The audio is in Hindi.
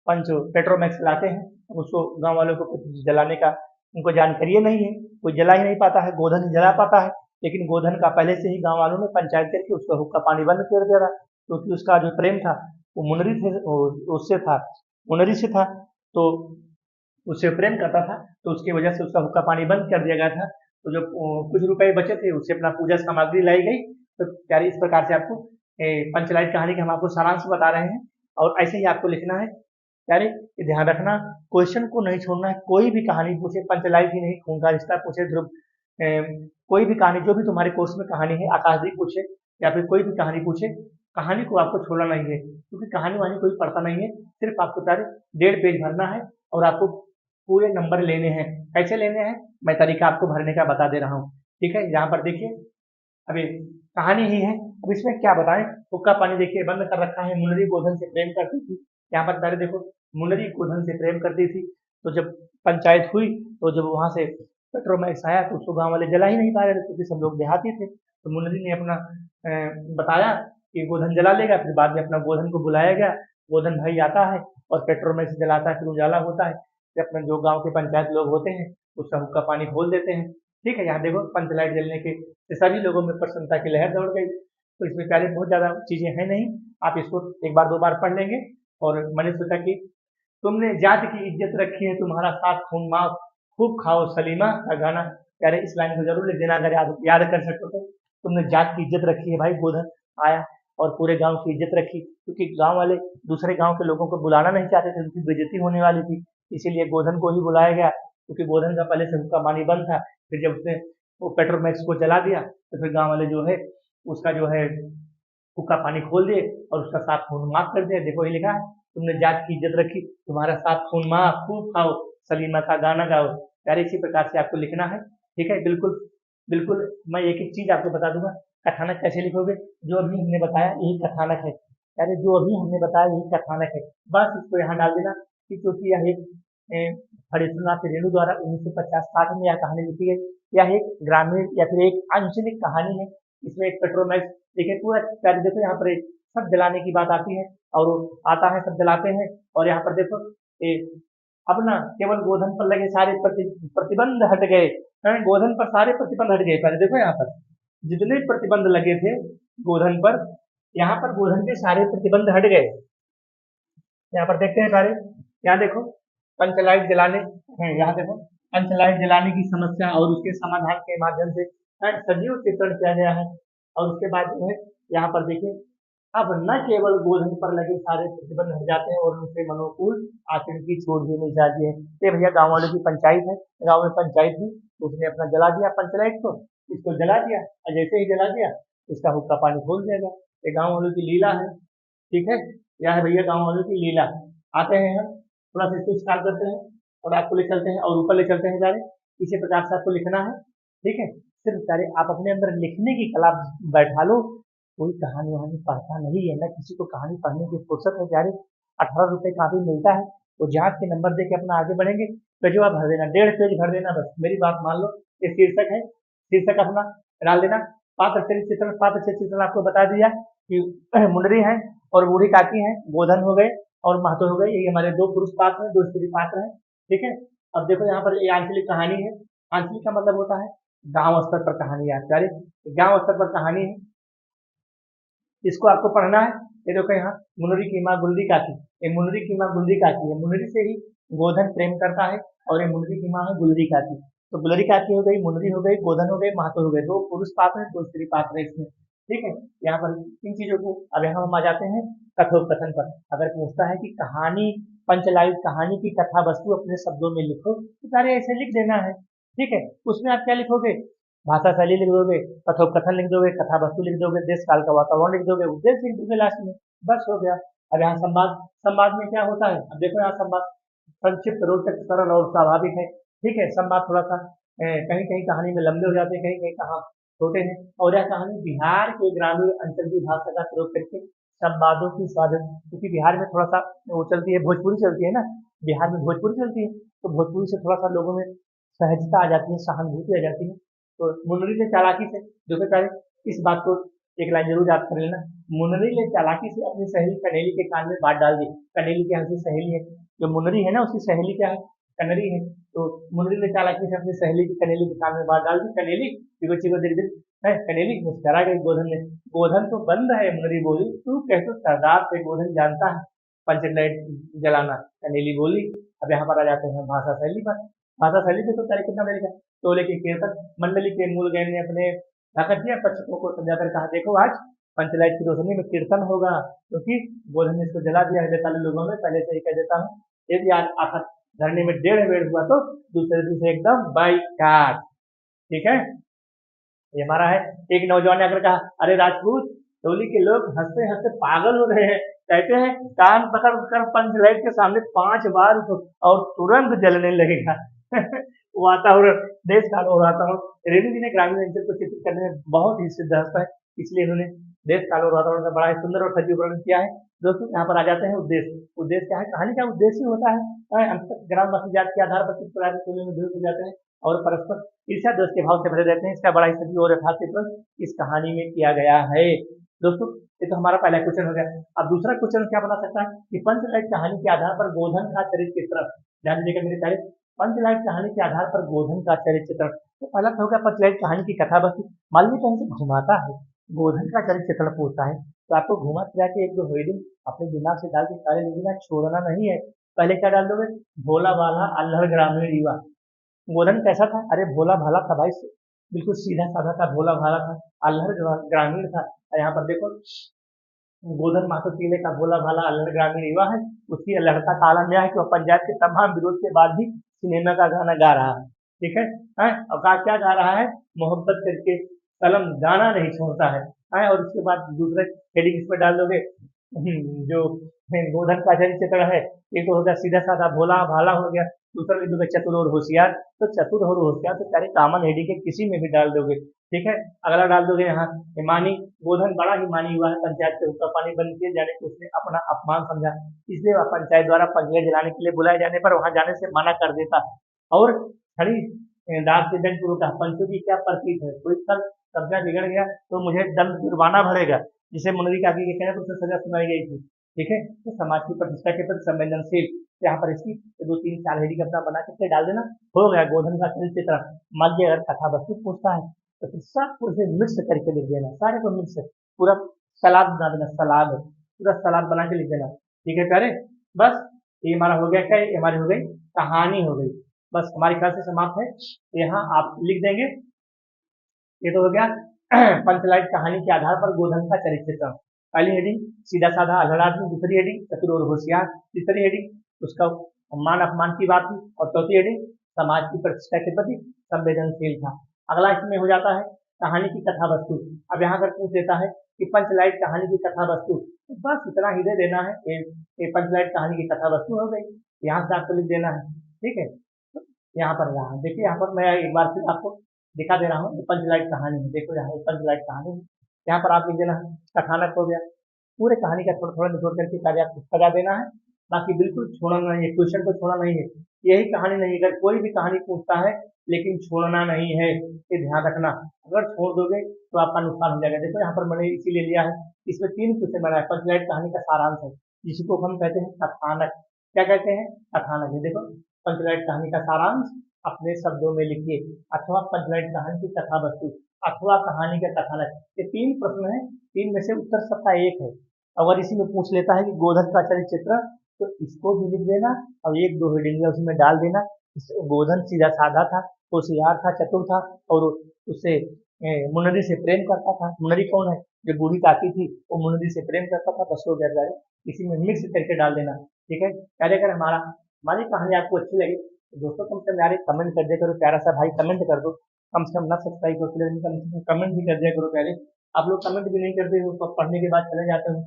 पंच पेट्रोमैक्स लाते हैं, उसको गाँव वालों को कुछ जलाने का उनको जानकारी नहीं है, कोई जला ही नहीं पाता है, गोधन ही जला पाता है। लेकिन गोधन का पहले से ही गाँव वालों ने पंचायत करके उसका हुक्का पानी बंद कर दिया था, क्योंकि उसका जो प्रेम था वो मुनरी थे उससे था, मुनरी से था, तो उससे प्रेम करता था, तो उसकी वजह से उसका हुक्का पानी बंद कर दिया गया था। तो जो कुछ रुपए बचे थे उससे अपना पूजा सामग्री लाई गई। तो प्यारे इस प्रकार से आपको पंचलाइट कहानी का हम आपको सारांश बता रहे हैं, और ऐसे ही आपको लिखना है। यानी ये ध्यान रखना, क्वेश्चन को नहीं छोड़ना है, कोई भी कहानी पूछे, पंचलाइट ही नहीं, खून का रिश्ता पूछे, ध्रुव कोई भी कहानी जो भी तुम्हारे कोर्स में कहानी है, आकाशदीप पूछे या फिर कोई भी कहानी पूछे, कहानी को आपको छोड़ना नहीं है, क्योंकि कहानी वानी कोई पढ़ता नहीं है। सिर्फ आपको प्यारे 1.5 पेज भरना है और आपको पूरे नंबर लेने हैं। कैसे लेने हैं मैं तरीका आपको भरने का बता दे रहा हूँ। ठीक है, यहाँ पर देखिए अभी कहानी ही है, अब इसमें क्या बताएं। हुक्का पानी देखिए बंद कर रखा है। मुनरी गोधन से प्रेम करती थी, यहाँ पर पहले देखो, मुनरी गोधन से प्रेम करती थी, तो जब पंचायत हुई, तो जब वहां से पेट्रोमैक्स आया तो उसको गांव वाले जला ही नहीं पा रहे थे, क्योंकि सब लोग देहाती थे। तो मुनरी ने अपना बताया कि गोधन जला लेगा। फिर बाद में अपना गोधन को बुलाया गया, गोधन भाई आता है और पेट्रोमैक्स जलाता है, फिर उजाला होता है, फिर अपना जो गाँव के पंचायत लोग होते हैं उसका हुक्का पानी खोल देते हैं। ठीक है, यहाँ देखो पंचलाइट जलने के से सभी लोगों में प्रसन्नता की लहर दौड़ गई। तो इसमें प्यारे बहुत ज्यादा चीजें हैं नहीं, आप इसको एक बार दो बार पढ़ लेंगे। और मैंने सोचा कि तुमने जात की इज्जत रखी है, तुम्हारा साथ खून माफ, खूब खाओ सलीमा का गाना। प्यारे इस लाइन को जरूर लिख देना अगर याद कर सको तो। तुमने जात की इज्जत रखी है, भाई गोधन आया और पूरे गांव की इज्जत रखी, क्योंकि गांव वाले दूसरे गांव के लोगों को बुलाना नहीं चाहते थे, उनकी बेइज्जती होने वाली थी, इसीलिए गोधन को ही बुलाया गया, क्योंकि गोधन का पहले से हुक्का पानी बंद था। फिर जब उसने वो पेट्रोमैक्स को जला दिया, तो फिर गांव वाले जो है उसका जो है हुक्का पानी खोल दिए और उसका साथ खून माफ कर दिया। देखो ये लिखा है, तुमने जात की इज्जत रखी, तुम्हारा साथ खून माफ, खूब खाओ सलीमा का गाना गाओ। यार इसी प्रकार से आपको लिखना है। ठीक है, बिल्कुल बिल्कुल। मैं एक एक चीज आपको बता दूंगा, कथानक कैसे लिखोगे, जो अभी हमने बताया यही कथानक है। यानी जो अभी हमने बताया यही कथानक है, बस इसको यहाँ डाल देना कि क्योंकि यह एक हरिश्चंद्रनाथ रेणु द्वारा 1950-60 में यह कहानी लिखी गई। यह एक ग्रामीण या फिर एक आंचलिक कहानी है। इसमें एक पेट्रोमैक्स देखिए पूरा प्यारे, देखो यहाँ पर सब जलाने की बात आती है और वो आता है, सब जलाते हैं। और यहाँ पर देखो ए, अब ना केवल गोधन पर लगे सारे प्रतिबंध हट गए। गोधन पर सारे प्रतिबंध हट गए। पहले देखो यहाँ पर जितने प्रतिबंध लगे थे गोधन पर, यहाँ पर गोधन के सारे प्रतिबंध हट गए। यहाँ पर देखते हैं सारे, यहाँ देखो पंचलाइट जलाने हैं, यहाँ देखो पंचलाइट जलाने की समस्या और उसके समाधान के माध्यम से सजीव चित्रण किया गया है। और उसके बाद जो है यहाँ पर देखिए, अब न केवल गोधन पर लगे सारे प्रतिबंध हट जाते हैं और उनसे मनोकूल आचरण की छूट भी मिल जाती है। ये भैया गाँव वालों की पंचायत है, गाँव में पंचायत हुई, उसने अपना जला दिया पंचलाइट को, इसको जला दिया, और जैसे ही जला दिया उसका हुक्का पानी खोल दिया गया। ये गाँव वालों की लीला है। ठीक है, यह है भैया गाँव वालों की लीला। आते हैं हम थोड़ा सा इसको स्टार्ट करते हैं और आपको ले चलते हैं और ऊपर ले चलते हैं सारे। इसी प्रकार से आपको लिखना है। ठीक है, सिर्फ सारे आप अपने अंदर लिखने की कला बैठा लो। कोई कहानी वहानी पढ़ता नहीं है, ना किसी को कहानी पढ़ने की फुर्सत है प्यारे। 18 रुपए काफी मिलता है, वो जांच के नंबर दे के अपना आगे बढ़ेंगे। पेजवा भर देना, 1.5 पेज भर देना, बस मेरी बात मान लो। ये शीर्षक है, शीर्षक अपना डाल देना। पात्र चरित्र चित्रण, पात्र चरित्र चित्रण आपको बता दिया कि मुंडरी है और बूढ़ी काकी है, गोधन हो गए और महतो हो गए, ये हमारे दो पुरुष पात्र हैं, दो स्त्री पात्र हैं। ठीक है, अब देखो यहाँ पर ये आंचलिक कहानी है। आंचलिक का मतलब होता है गांव स्तर पर कहानी है प्यारे, गांव स्तर पर कहानी है, इसको आपको पढ़ना है। ये देखो यहाँ मुनरी की माँ गुलरी काकी, ये मुनरी की माँ गुलरी काकी है, मुनरी से ही गोधन प्रेम करता है और ये मुनरी की माँ है गुलरी काकी। तो गुलरी काकी हो गई, मुनरी हो गई, गोधन हो गई, महतो हो गए, दो पुरुष पात्र हैं, दो स्त्री पात्र है इसमें। ठीक है, यहाँ पर इन चीजों को, अब यहाँ हम आ जाते हैं कथोपकथन पर। अगर पूछता है कि कहानी पंचलाइट कहानी की कथा वस्तु अपने शब्दों में लिखो, तो सारे ऐसे लिख देना है। ठीक है, उसमें आप क्या लिखोगे, भाषा शैली लिख दोगे, कथोपकथन लिख दोगे, कथा वस्तु लिख दोगे, देश काल का वातावरण लिख दोगे, उद्देश्य लिख दोगे लास्ट में, बस हो गया। अब यहाँ संवाद, संवाद में क्या होता है, अब देखो यहाँ संवाद संक्षिप्त, रोचक, सरल और स्वाभाविक है। ठीक है, संवाद थोड़ा सा कहीं कहीं कहानी में लंबे हो जाते हैं, कहीं कहीं कहाँ छोटे हैं। और यह कहानी बिहार के ग्रामीण अंचल की भाषा का प्रयोग करके संवादों की स्वाद, क्योंकि बिहार में थोड़ा सा वो चलती है, भोजपुरी चलती है ना, बिहार में भोजपुरी चलती है, तो भोजपुरी से थोड़ा सा लोगों में सहजता आ जाती है, सहानुभूति आ जाती है। तो मुनरी ने चालाकी से देखो पहले इस बात को एक लाइन जरूर याद कर लेना। मुनरी ने चालाकी से अपनी सहेली कनेली के कान में बात डाल दी। कनेली क्या है, सहेली है। जो मुनरी है ना, उसकी सहेली क्या है, कनरी है। तो मुनरी ने चालाकी से अपनी सहेली की कनेली के कान में बात डाल दी। कनेली चिको चिको दिल दिल है, कनेली मुस्करा गई गोधन ने। गोधन तो बंद है, मुनरी बोली। तू कैसे सरदार से गोधन जानता है पंचलाइट जलाना। कनेली बोली। अब यहाँ पर आ जाते हैं भाषा शैली पर। भाषा शैली पे तो तारीख कितना मिलेगा। टोले के कीर्तन मंडली के मूल गायन ने अपने नखत्रिया पक्षों को समझाकर कहा, देखो आज पंचलाइट की रोशनी में कीर्तन होगा, क्योंकि गोधन ने इसको जला दिया है। बेताली लोगों में पहले से ही कह देता हूँ, यदि आज आखिर धरने में डेढ़ बेड़ हुआ तो दूसरे दिन से एकदम बाइकाट। ठीक है, ये हमारा है। एक नौजवान ने आकर कहा, अरे राजपूत, टोली के लोग हंसते हंसते पागल हो रहे हैं। कहते हैं कान पकड़ कर पंचलाइट के सामने 5 बार और तुरंत जलने लगेगा। वातावरण देश काल और वातावरण। रेणु जी ने ग्रामीण अंचल को चित्रित करने में बहुत ही सिद्धहस्त है, इसलिए इन्होंने देश काल और वातावरण का बड़ा ही सुंदर और सजीव वर्णन किया है। दोस्तों यहाँ पर आ जाते हैं उद्देश्य। उद्देश्य क्या है, कहानी का उद्देश्य होता है अंत तक ग्रामवासी जात के आधार पर किस प्रकार के टोले में विरोध हो जाते हैं और परस्पर ईर्ष्या द्वेष के भाव से भरे रहते हैं। इसका बड़ा ही सजीव और यथार्थ चित्रण इस कहानी में किया गया है। दोस्तों ये तो हमारा पहला क्वेश्चन हो गया। अब दूसरा क्वेश्चन क्या बना सकता है कि पंचलाइट कहानी के आधार पर गोधन का चरित्र चित्रण। ध्यान दीजिएगा मेरे प्यारे, पंचलाइट कहानी के आधार पर गोधन का चरित्र चित्रण। तो पहला तो होगा पंचलाइट कहानी की कथा वस्तु। मान लीजिए कहीं से घुमाता है, गोधन का चरित्र चित्रण पूछता है, तो आपको घुमा फिरा के एक दो हेडिंग अपने दिमाग से डाल के सारे लिखना, छोड़ना नहीं है। पहले क्या डाल दोगे, भोला भाला अल्हड़ ग्रामीण युवा। गोधन कैसा था, अरे भोला भाला था भाई, बिल्कुल सीधा साधा था, भोला भाला था, अल्हड़ ग्रामीण था। और यहाँ पर देखो गोधन माथुर टीले का भोला भाला अल्हड़ ग्रामीण युवा है। उसकी अल्हड़ता का आलम यह है कि वह पंचायत के तमाम विरोध के बाद भी सिनेमा का गाना गा रहा है। ठीक है, और क्या गा रहा है, मोहब्बत करके कलम गाना नहीं छोड़ता है। और उसके बाद दूसरे हेडिंग इसमें डाल दोगे, जो गोधन का चरित्र चित्रण है, एक तो हो गया सीधा साधा भोला भाला हो गया, दूसरा लिख दोगे चतुर और होशियार। तो चतुर और होशियार तो सारे कॉमन हेडिंग के किसी में भी डाल दोगे। ठीक है, अगला डाल दोगे यहाँ हिमानी। गोधन बड़ा ही मानी हुआ है, पंचायत के हुक्का पानी बंद किए जाने को उसने अपना अपमान समझा, इसलिए वह पंचायत द्वारा पंचलाइट जलाने के लिए बुलाए जाने पर वहां जाने से मना कर देता। और खड़ी दाग से दंड पूर्व का पंचों की क्या प्रतीत है, कोई कल कब्जा बिगड़ गया तो मुझे दंड जुर्माना भरेगा, जिसे मुनरी का आगे कहना तो उसे सजा सुनाई गई थी। ठीक है, तो समाज की प्रतिष्ठा के प्रति संवेदनशील। यहाँ पर इसकी 2 3 4 हेडिंग अपना बना के डाल देना, हो गया गोधन का चरित्र चित्रण। मध्य अगर कथा वस्तु पूछता है तो फिर सबको उसे मिक्स करके लिख देना, सारे को मिक्स, पूरा सलाद बना देना, सलाद पूरा सलाद बना के लिख देना। ठीक है प्यारे, बस ये हमारा हो गया, क्या ये हमारी हो गई कहानी हो गई, बस हमारी क्लास से समाप्त है। यहाँ आप लिख देंगे, ये तो हो गया पंचलाइट कहानी के आधार पर गोधन का चरित्र चित्रण। पहली हेडिंग सीधा साधा अल्हड़ आदमी, दूसरी हेडिंग चतुर और होशियार, तीसरी हेडिंग उसका मान अपमान की बात थी, और चौथी हेडिंग समाज की प्रतिष्ठा के प्रति संवेदनशील था। अगला इसमें हो जाता है कहानी की कथा वस्तु। अब यहाँ पर पूछ देता है कि पंचलाइट कहानी की कथा वस्तु, बस इतना ही दे देना है, ये पंचलाइट कहानी की कथा वस्तु हो गई। यहाँ से आपको लिख देना है। ठीक है, यहाँ पर रहा देखिए, यहाँ पर मैं एक बार फिर आपको दिखा दे रहा हूँ, पंचलाइट कहानी है, देखो यहाँ पंचलाइट कहानी है। यहाँ पर आप लिख देना है कथानक हो गया, पूरे कहानी का थोड़ा थोड़ा निचोड़ करके कार्य आपको सजा देना है, बाकी बिल्कुल छोड़ना नहीं है, क्वेश्चन को छोड़ना नहीं है। यही कहानी नहीं, अगर कोई भी कहानी पूछता है लेकिन छोड़ना नहीं है, ये ध्यान रखना। अगर छोड़ दोगे तो आपका नुकसान हो जाएगा। देखो यहाँ पर मैंने इसीलिए लिया है, इसमें 3 क्वेश्चन बनाया। पंचलाइट कहानी का सारांश है, जिसको हम कहते हैं कथानक। क्या कहते हैं, कथानक है। देखो पंचलाइट कहानी का सारांश अपने शब्दों में लिखिए, अथवा पंचलाइट कहानी की कथा वस्तु, अथवा कहानी का कथानक। ये 3 प्रश्न है, 3 में से उत्तर सबका एक है। अगर इसी में पूछ लेता है कि गोधन का चरित्र चित्रण, तो इसको भी लिख देना और 1 2 हेडिंग उसमें डाल देना। गोधन सीधा साधा था, होशियार था, चतुर था, और उससे मुनरी से प्रेम करता था। मुनरी कौन है, जो बूढ़ी काकी थी, वो मुनरी से प्रेम करता था। बस हो गया, इसी में मिक्स करके डाल देना। ठीक है, पहले अगर हमारी कहानी आपको अच्छी लगी तो दोस्तों कम से कम यार कमेंट कर दिया करो, प्यारा सा भाई कमेंट कर दो, कम से कम ना सब्सक्राइब करो, कम से कम कमेंट भी कर दिया करो। पहले आप लोग कमेंट भी नहीं करते हो, तो पढ़ने के बाद चले जाते हो।